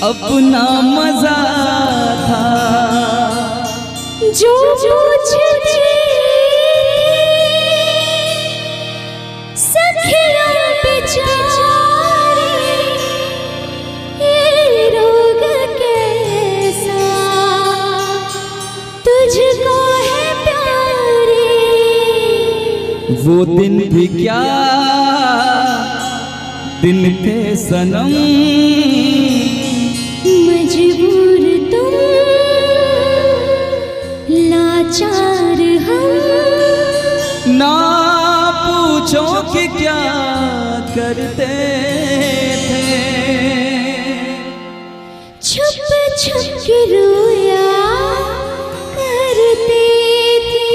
अपना मजा था जो पूछते सखिया बेचारी ये रोग कैसा तुझको है प्यारी। वो दिन भी क्या दिन थे सनम, मजबूर तुम लाचार हम। ना पूछो कि क्या करते थे, छुप छुप के रोया करते थे।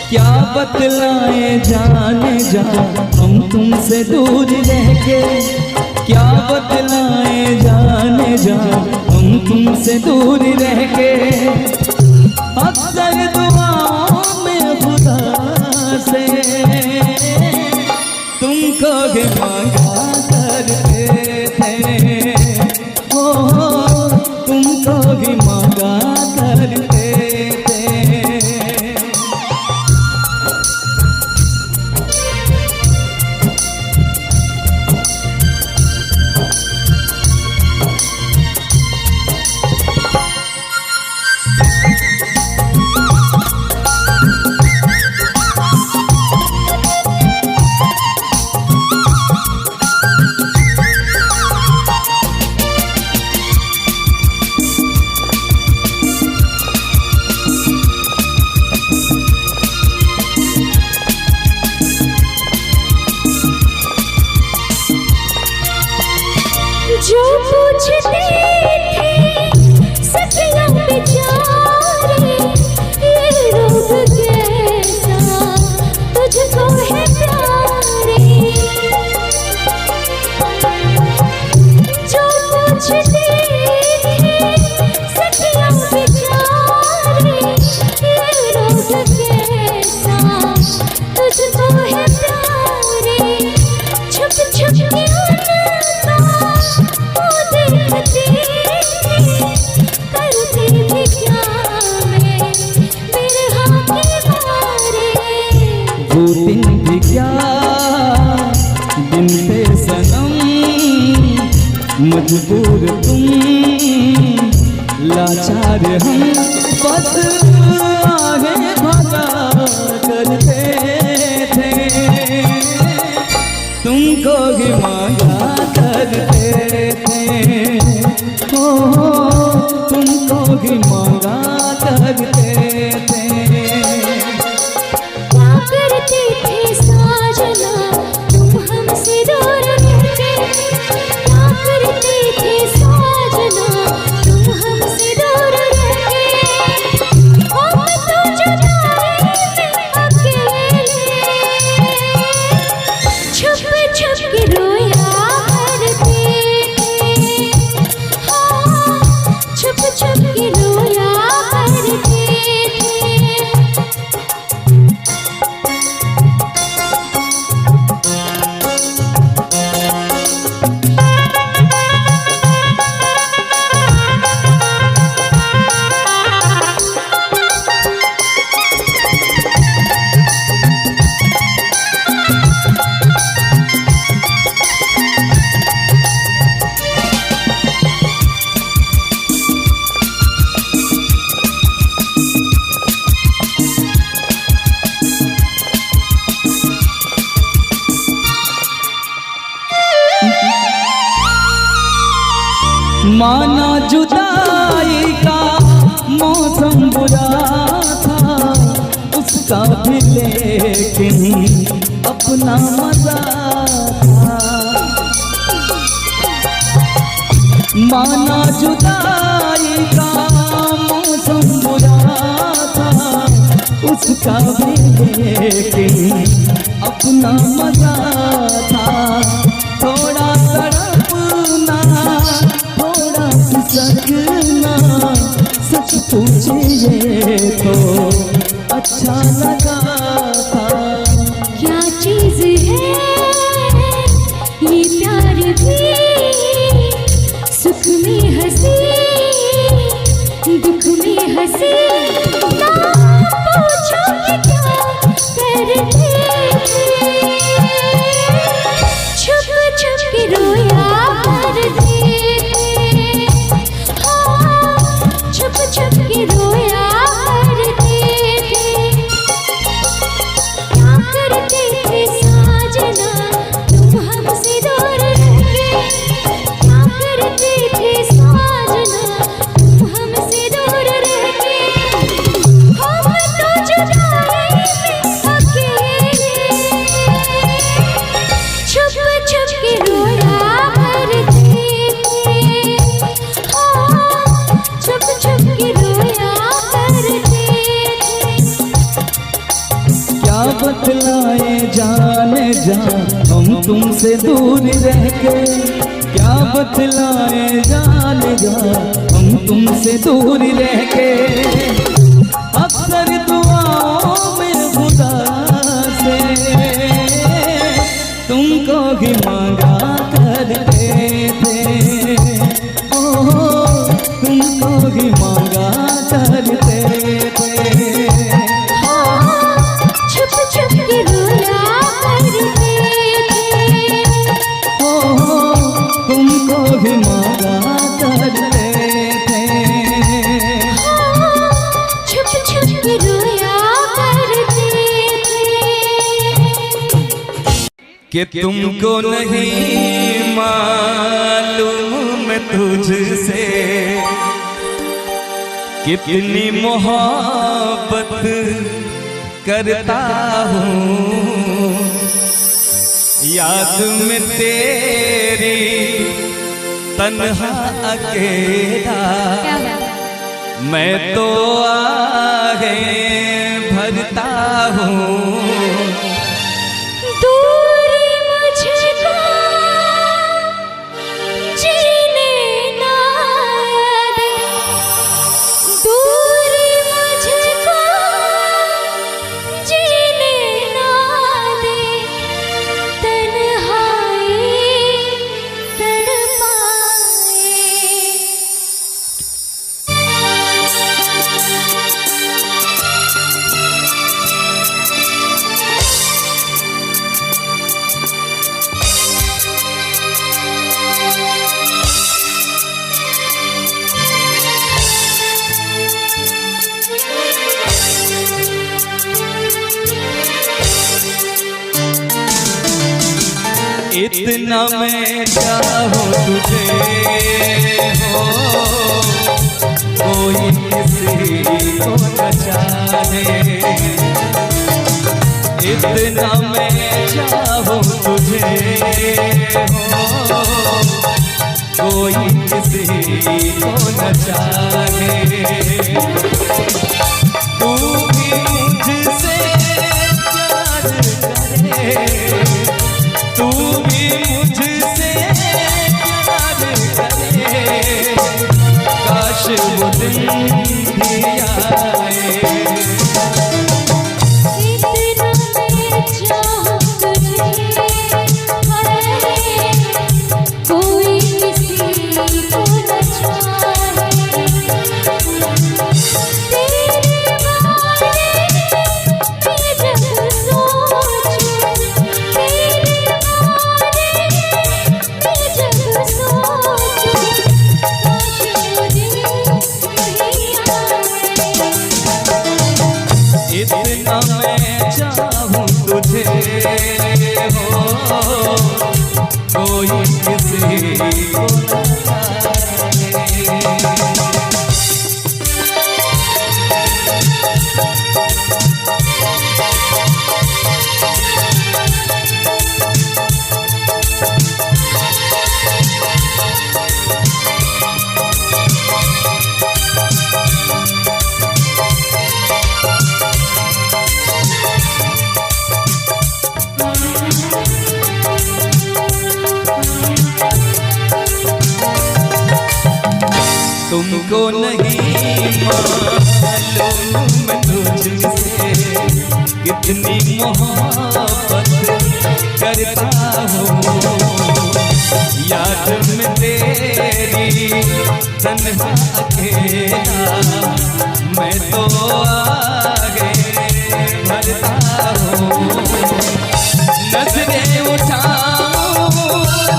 क्या बतलाए जाने जा हम तुमसे दूर रह के, क्या बतलाए जाने जा हम तुमसे दूर रह के। अक्सर दुआओं में खुदा से तुमको भी मांगा करते थे, ओ तुमको भी मांगा करते थे। जो पूछते थे सखिया बेचारी ये रोग कैसा तुझको है प्यारी। जो पूछते थे सखिया बेचारी ये रोग कैसा तुझको है प्यारी। छुप छुप के वो दिन भी क्या दिन थे सनम, मजबूर तुम लाचार हम। बस आगे भगा करते थे, तुमको भी मांगा करते थे, ओ तुमको भी मांगा करते थे। करते थे साजना तुम हमसे दूर रहते, क्या करते थे साजना तुम हमसे दूर रहते। हम तो जुदाई में अकेले छुप छुप के रोया करते थे, हाँ छुप छुप के रोया करते थे। माना जुदाई का मौसम बुरा था, उसका भी लेकिन अपना मजा था। माना जुदाई का मौसम बुरा था, उसका भी लेकिन अपना मजा था। थोड़ा तड़पना, थोड़ा सिसकना, सच पूछिए तो अच्छा लगा था। क्या चीज है ये प्यार भी, सुख में हंसी दुख में हंसी, ना पूछो कि क्या करते थे, छुप छुप के रोया करते थे, हाँ छुप छुप के रोया करते थे। क्या करते थे साजना तुम हमसे दूर रह के, क्या करते थे साजना तुम हमसे दूर रह के, हम तो जुदाई में अकेले, छुप छुप के रोया करते थे, हाँ छुप छुप के रोया करते थे। क्या बतलाए जाने जा हम तुमसे दूर रह के, क्या बतलाए जाने जा हम तुमसे दूर रह के। अक्सर दुआओं में खुदा से तुमको ही मांगा करते थे, ओ तुमको ही मांगा करते थे। छुप छुप के रोया करते थे, तुमको भी मांगा करते थे। छुप छुप के रोया करते थे। कि तुमको नहीं मालूम मैं तुझसे कितनी मोहब्बत करता हूँ। याद में तेरी तन्हा अकेला मैं तो आगे भरता हूँ। दूरी मुझको जीने ना दे, दूरी मुझको जीने ना दे, तन्हाई तड़पाए। इतना मैं चाहूँ तुझे हो, कोई किसी को न चाहे। इतना मैं चाहूँ तुझे हो, कोई किसी को न चाहे। तू भी मुझसे प्यार करे, तू भी मुझसे प्यार करे, काश वो दिन भी आए। इतना मैं चाहूँ तुझे, कोई किसी को न चाहे। तेरे बारे में जब सोचूं, तेरे बारे में जब सोचूं, काश वो दिन भी आए। इतना मैं चाहूँ तुझे हो, कोई किसी को न चाहे। तन्हा अकेला मैं तो आगे बढ़ता हूँ। नजरें उठाऊं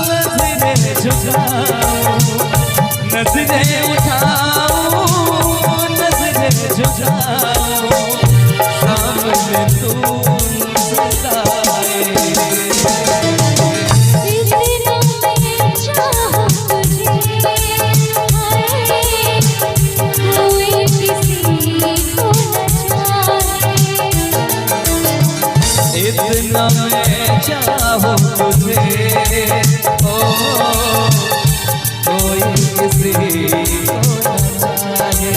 नजरें झुकाऊं, नजरें उठाऊं नजरें झुकाऊं, सामने तुम सताए। इतना मैं चाहूं तुझे ओ कोई किसी को न चाहे।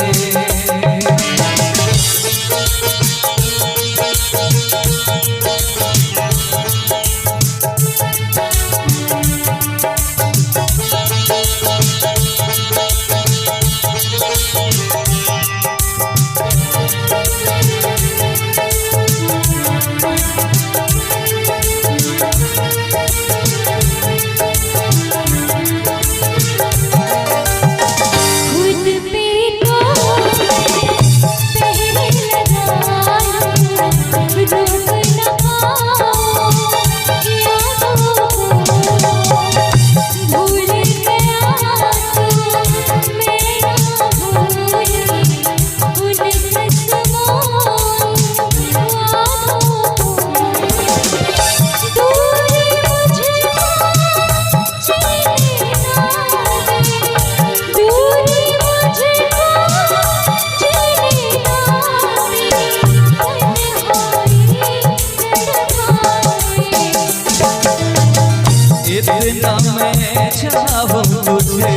इतना मैं चाहूं तुझे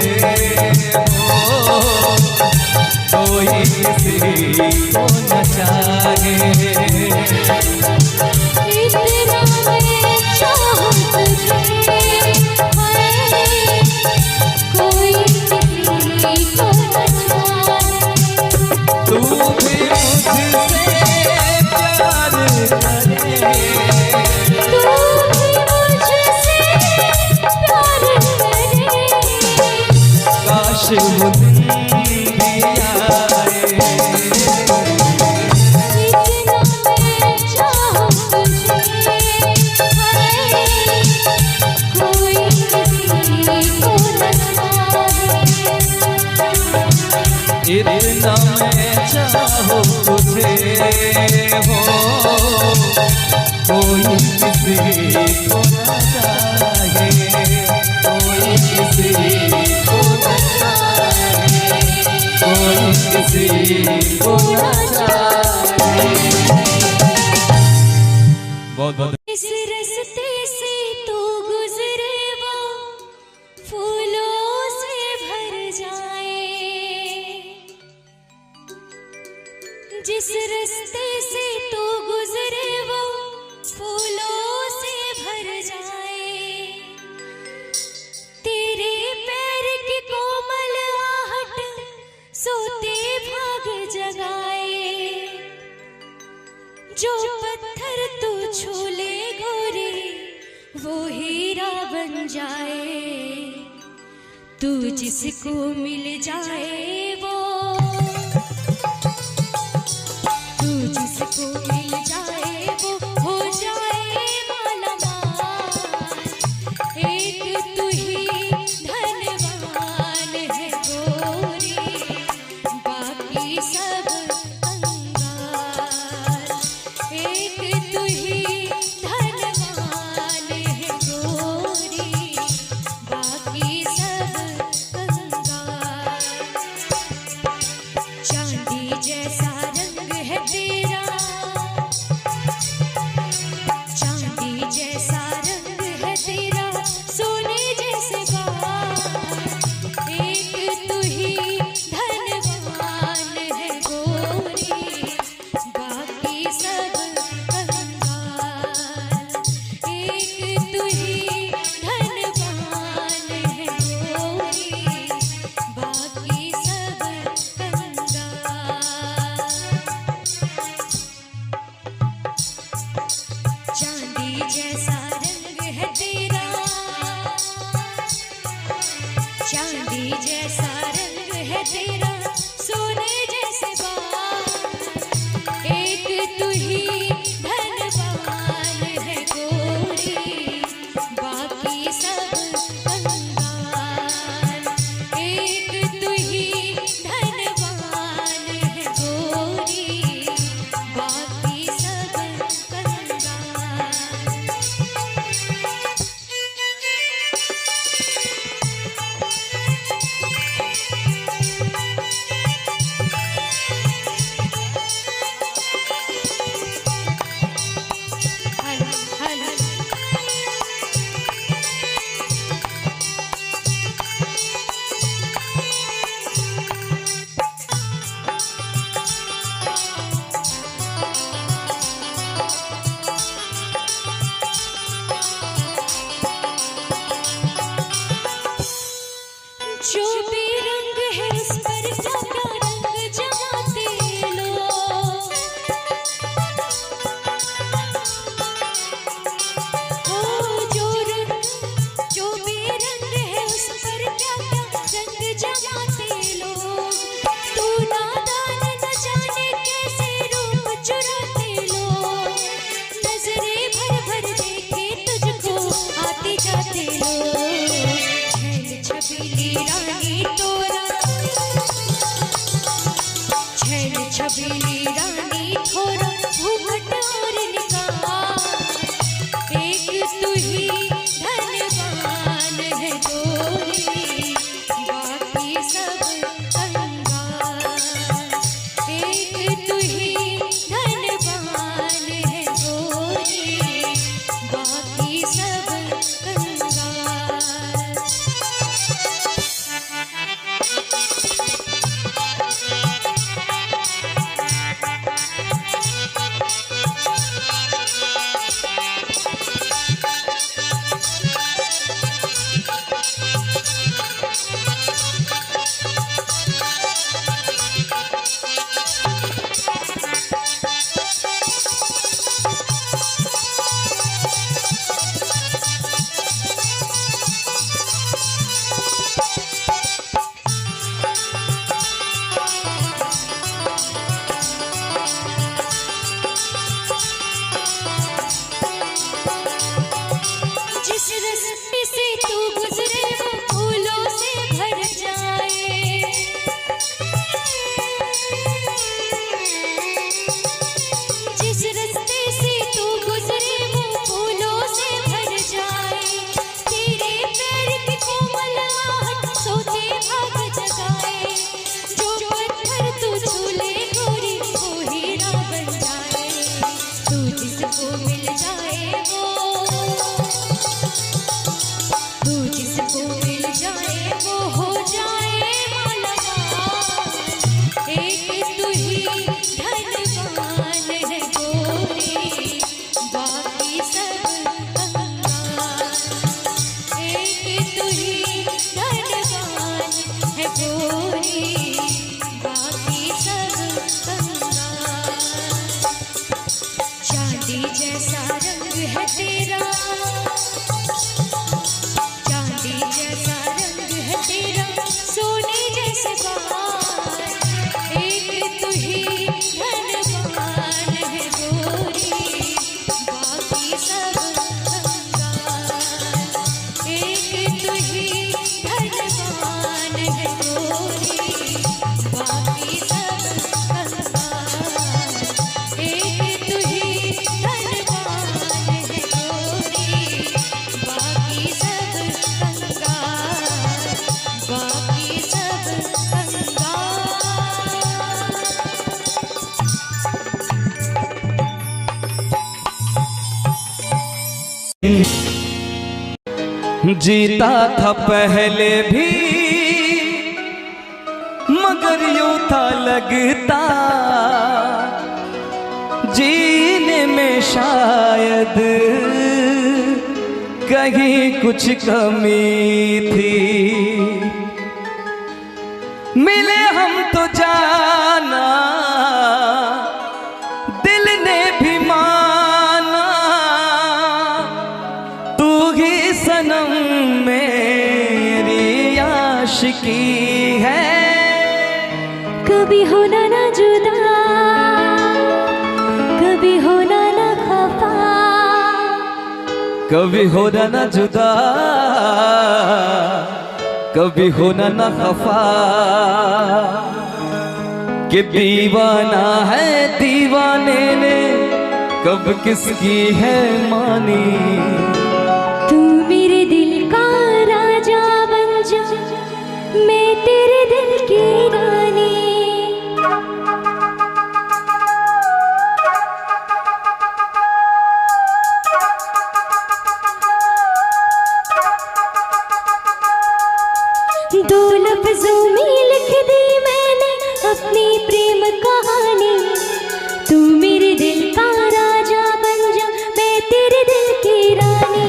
ओ कोई किसी को न चाहे। इतना मैं चाहूं तुझे कोई किसी को न चाहे। तू भी मुझसे प्यार करे, काश वो दिन भी आए। इतना मैं चाहूं तुझे कोई किसी को न चाहे। इतना मैं चाहूं तुझे हो कोई किसी को न चाहे, कोई किसी को न चाहे, कोई किसी को न चाहे। बहुत बहुत इस रास्ते से तू गुजरे वो फूलों से भर जाए, जिस रास्ते से तू गुजरे वो फूलों से भर जाए। तेरे पैर की कोमल आहट सोते भाग जगाए, जो पत्थर तू छू ले गोरी वो हीरा बन जाए। तू जिसको मिल जाए वो, तू जिसको मिल जाए वो हो जाए माला माल। एक तू ही धनवान है गोरी, बाकी सब कंगाल। एक तू ही धनवान है गोरी, बाकी सब कंगाल। चांदी जैसा रंग है तेरा, चांदी जैसा रंग है तेरा, सोने जैसे चांदी जैसा रंग है तेरा, सोने जैसे बाल, एक तू ही धनवान है गोरी, बाकी सब कंगाल। एक तू ही धनवान है गोरी, बाकी सब कंगाल। जो भी रंग है उस पर क्या रंग जमाते लोग, ओ जो भी रंग है उस पर क्या रंग जमाते लोग। तू नादान न जाने कैसे रूप चुराते लोग, नजरें भर भर देखे तुझको आते जाते लोग। छबीली रानी तोरा, छैल छबीली रानी थोड़ा घूंघट और निकाल, एक तू ही धनवान है गोरी, बाकी सब कंगाल। एक तू ही धनवान है गोरी, बाकी सब कंगाल। जिस रास्ते से तू गुजरे वो फूलों से भर जाए, जिस रास्ते से तू गुजरे वो फूलों से भर जाए। तेरे पैर की कोमल आहट सोते भाग जगाए, जो पत्थर तू छूले गोरी वो हीरा बन जाए। तू जिसको मिल जाए तू जिसको मिल जाए वो हो जाए मालामाल, एक तू ही धनवान है गोरी, बाकी सब कंगाल। एक तू ही धनवान है गोरी, बाकी सब कंगाल। चांदी जैसा रंग है तेरा, चांदी जैसा रंग है तेरा, सोने जैसे बाल, एक तू ही धनवान है गोरी, बाकी सब कंगाल। एक तू ही धनवान है गोरी, बाकी सब कंगाल। एक तू ही धनवान है गोरी, बाकी सब कंगाल, बाकी सब कंगाल। जीता था पहले भी मगर यूं था लगता, जीने में शायद कहीं कुछ कमी थी। मिले हम तो जाना दिल ने भी माना, तू ही सनम मेरी आशिकी है। कभी होना ना जुदा, कभी होना ना खफा, कभी होना ना जुदा, कभी होना ना खफा। कि दीवाना है दीवाने ने कब किसकी है मानी। तू मेरे दिल का राजा बन जा, मैं तेरे दिल की रानी। दो लफ्जों में लिख दी मैंने अपनी प्रेम कहानी। तू मेरे दिल का राजा बन जा, मैं तेरे दिल की रानी।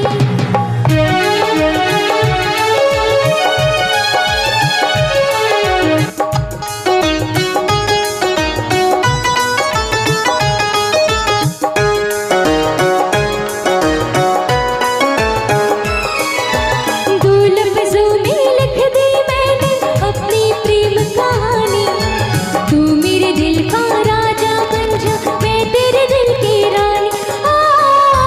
दो लफ्जों में लिख दी मैंने अपनी प्रेम कहानी। तू मेरे दिल का राजा बन जा, मैं तेरे दिल की रानी। आ, आ,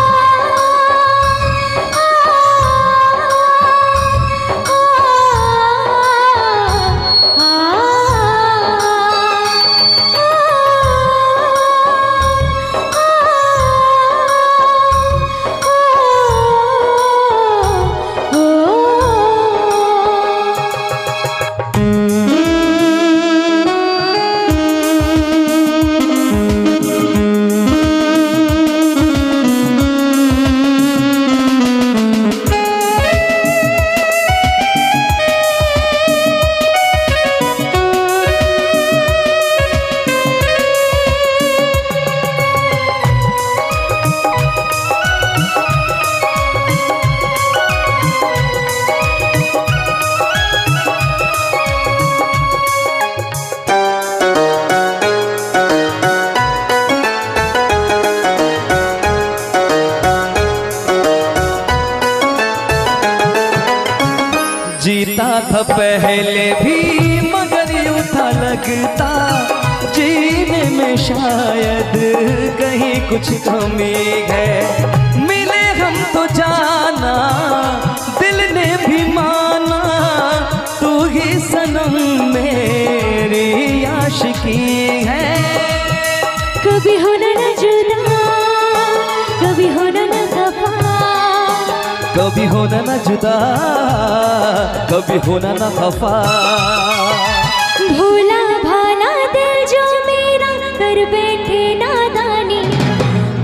जीता था पहले भी मगर यूं था लगता जीने में शायद कहीं कुछ कमी है। मिले हम तो जाना दिल ने भी माना, तू ही सनम मेरी आशिकी है। कभी होना ना जुदा, कभी होना ना खफा, कभी होना ना जुदा, कभी होना ना खफा। भोला भाला दिल जो मेरा कर बैठे नादानी।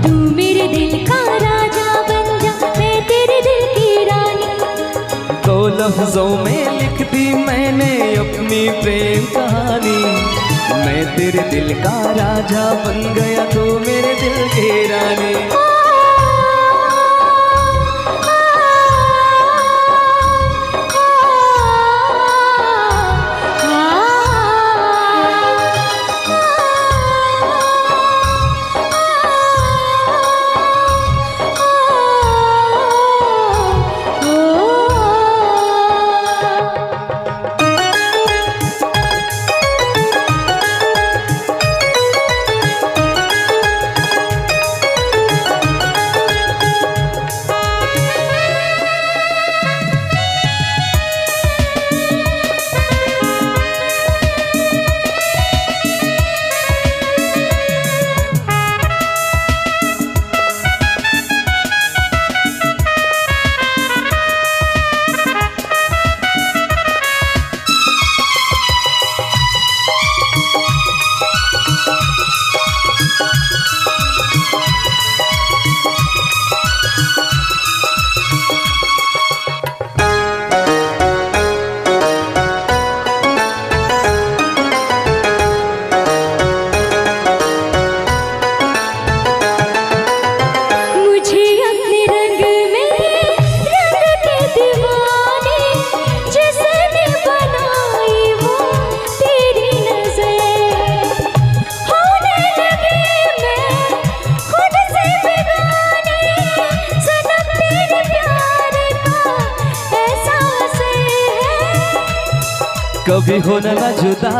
तू मेरे दिल का राजा बन जा, मैं तेरे दिल की रानी। दो लफ्जों में लिख दी मैंने अपनी प्रेम कहानी। मैं तेरे दिल का राजा बन गया, तू मेरे दिल की रानी। कभी होना ना जुदा,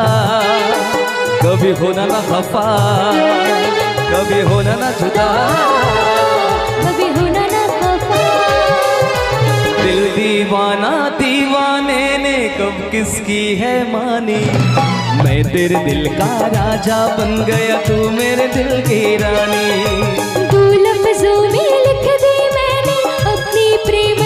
कभी होना ना खफा, कभी होना ना जुदा, कभी होना ना खफा। दिल दीवाना दीवाने ने कब किसकी है मानी, मैं तेरे दिल का राजा बन गया, तू मेरे दिल की रानी। दो लफ्जों में लिख दी मैंने अपनी प्रेम